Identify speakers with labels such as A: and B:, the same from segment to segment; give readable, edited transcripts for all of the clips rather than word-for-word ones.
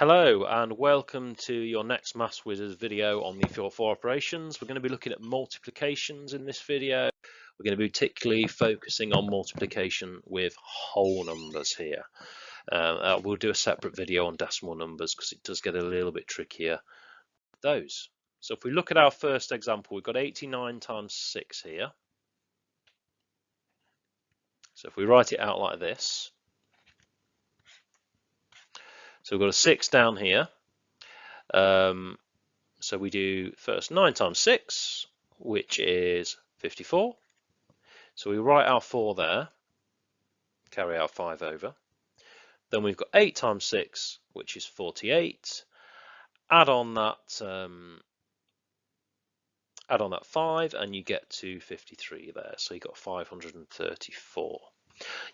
A: Hello and welcome to your next Maths Wizards video on the 4 operations. We're going to be looking at multiplications in this video. We're going to be particularly focusing on multiplication with whole numbers here. We'll do a separate video on decimal numbers because it does get a little bit trickier with those. So if we look at our first example, we've got 89 times 6 here. So if we write it out like this, so we've got a 6 down here. So we do first 9 times 6, which is 54. So we write our 4 there, carry our 5 over. Then we've got 8 times 6, which is 48. Add on that 5 and you get to 53 there. So you've got 534.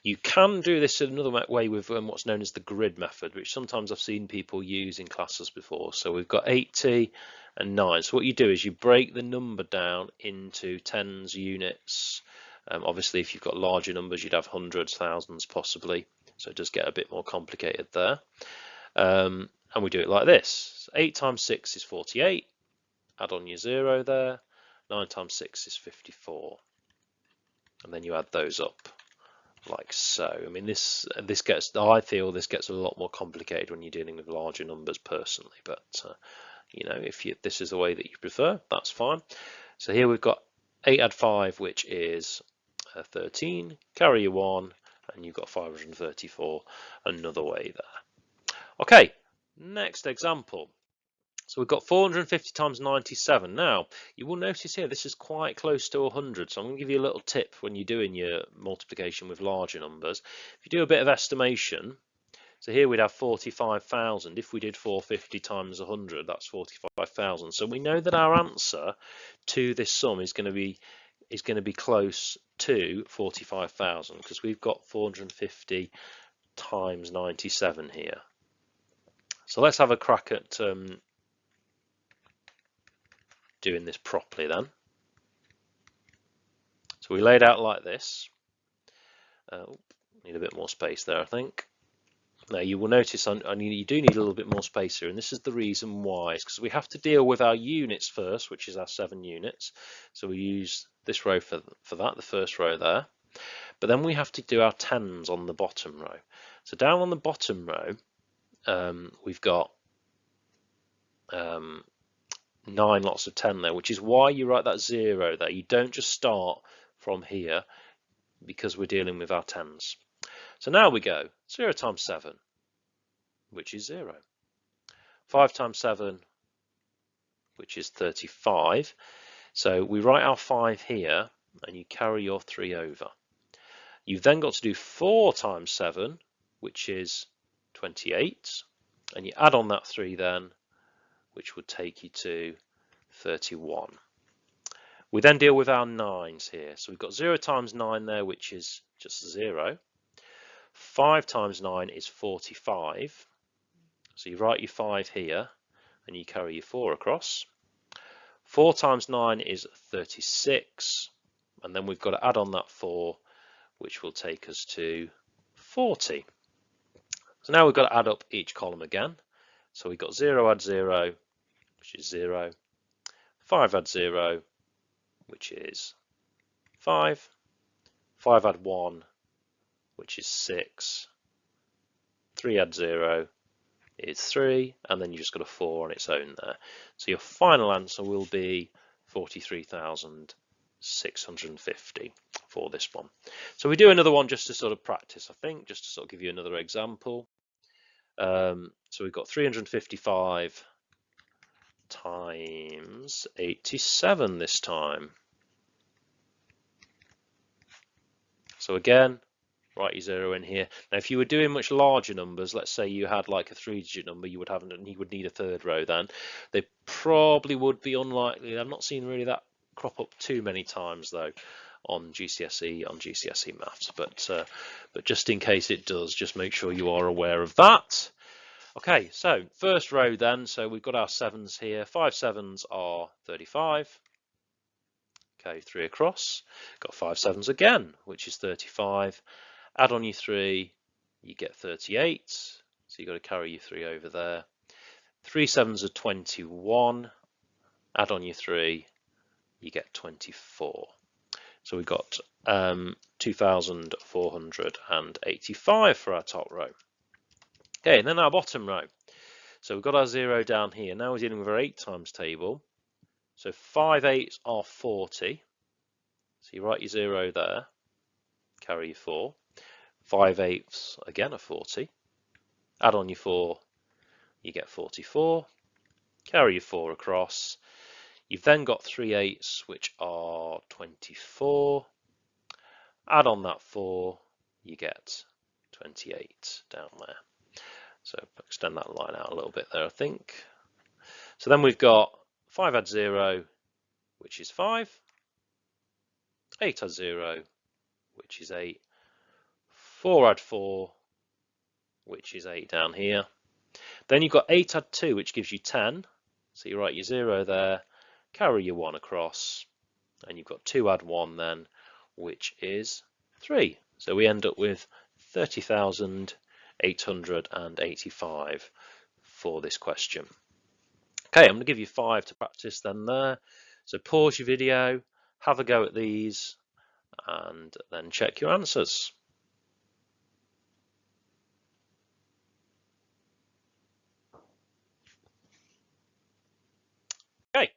A: You can do this in another way with what's known as the grid method, which sometimes I've seen people use in classes before. So we've got 80 and 9. So what you do is you break the number down into tens, units. Obviously, if you've got larger numbers, you'd have hundreds, thousands possibly. So it does get a bit more complicated there. And we do it like this. So 8 times 6 is 48. Add on your 0 there. 9 times 6 is 54. And then you add those up like so. I mean, this gets, I feel this gets a lot more complicated when you're dealing with larger numbers personally, but you know, if this is the way that you prefer, that's fine. So here we've got 8 add 5, which is 13, carry your 1, and you've got 534 another way there. Okay, next example. So we've got 450 times 97. Now, you will notice here this is quite close to 100. So I'm going to give you a little tip when you're doing your multiplication with larger numbers. If you do a bit of estimation, so here we'd have 45,000. If we did 450 times 100, that's 45,000. So we know that our answer to this sum is going to be close to 45,000 because we've got 450 times 97 here. So let's have a crack at doing this properly then. So we laid out like this. Need a bit more space there, I think. Now you will notice you do need a little bit more space here, and this is the reason why. It's because we have to deal with our units first, which is our 7 units. So we use this row for that, the first row there. But then we have to do our tens on the bottom row. So down on the bottom row, we've got 9 lots of 10 there, which is why you write that 0 there. You don't just start from here because we're dealing with our tens. So now we go 0 times 7, which is 0. 5 times 7, which is 35. So we write our 5 here and you carry your 3 over. You've then got to do 4 times 7, which is 28. And you add on that 3 then, which would take you to 31. We then deal with our 9s here. So we've got 0 times 9 there, which is just 0. 5 times 9 is 45. So you write your 5 here and you carry your 4 across. 4 times 9 is 36. And then we've got to add on that 4, which will take us to 40. So now we've got to add up each column again. So we've got 0 add 0, which is 0. 5 add 0, which is 5. 5 add 1, which is 6. 3 add 0 is 3, and then you just got a 4 on its own there. So your final answer will be 43,650 for this one. So we do another one just to sort of practice, I think, just to sort of give you another example. So we've got 355 times 87 this time. So again, write your 0 in here. Now, if you were doing much larger numbers, let's say you had like a 3-digit number, you would need a third row then. They probably would be unlikely. I've not seen really that crop up too many times though on GCSE maths, but just in case it does, just make sure you are aware of that. Okay, so first row then, so we've got our 7s here. 5 7s are 35. Okay, 3 across. Got 5 7s again, which is 35. Add on your 3, you get 38. So you've got to carry your 3 over there. 3 sevens are 21. Add on your 3, you get 24. So we've got 2,485 for our top row. Okay, and then our bottom row. So we've got our 0 down here. Now we're dealing with our 8 times table. So 5 8s are 40. So you write your 0 there, carry your 4. 5 8s again are 40. Add on your 4, you get 44. Carry your 4 across. You've then got 3 8s, which are 24. Add on that 4, you get 28 down there. So extend that line out a little bit there, I think. So then we've got 5 add 0, which is 5. 8 add 0, which is 8. 4 add 4, which is 8 down here. Then you've got 8 add 2, which gives you 10. So you write your 0 there, carry your 1 across, and you've got 2 add 1 then, which is 3. So we end up with 30,885 for this question. Okay, I'm going to give you 5 to practice then there. So pause your video, have a go at these, and then check your answers. Okay,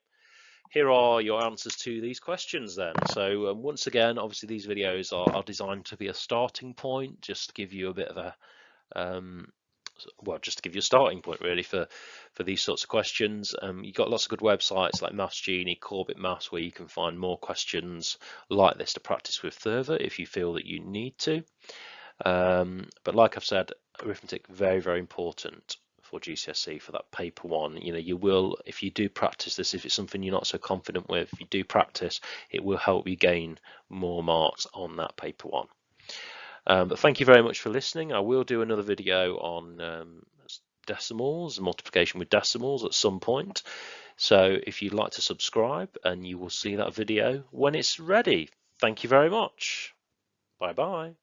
A: here are your answers to these questions then. So once again, obviously these videos are designed to be a starting point, just to give you a bit of a well, just to give you a starting point really for these sorts of questions. You've got lots of good websites like Maths Genie, Corbett Maths, where you can find more questions like this to practice with further if you feel that you need to. But like I've said, arithmetic very, very important for GCSE for that paper 1. You know, you will, if you do practice this, if it's something you're not so confident with, if you do practice, it will help you gain more marks on that paper 1. But thank you very much for listening. I will do another video on decimals, multiplication with decimals at some point. So if you'd like to subscribe, and you will see that video when it's ready. Thank you very much. Bye bye.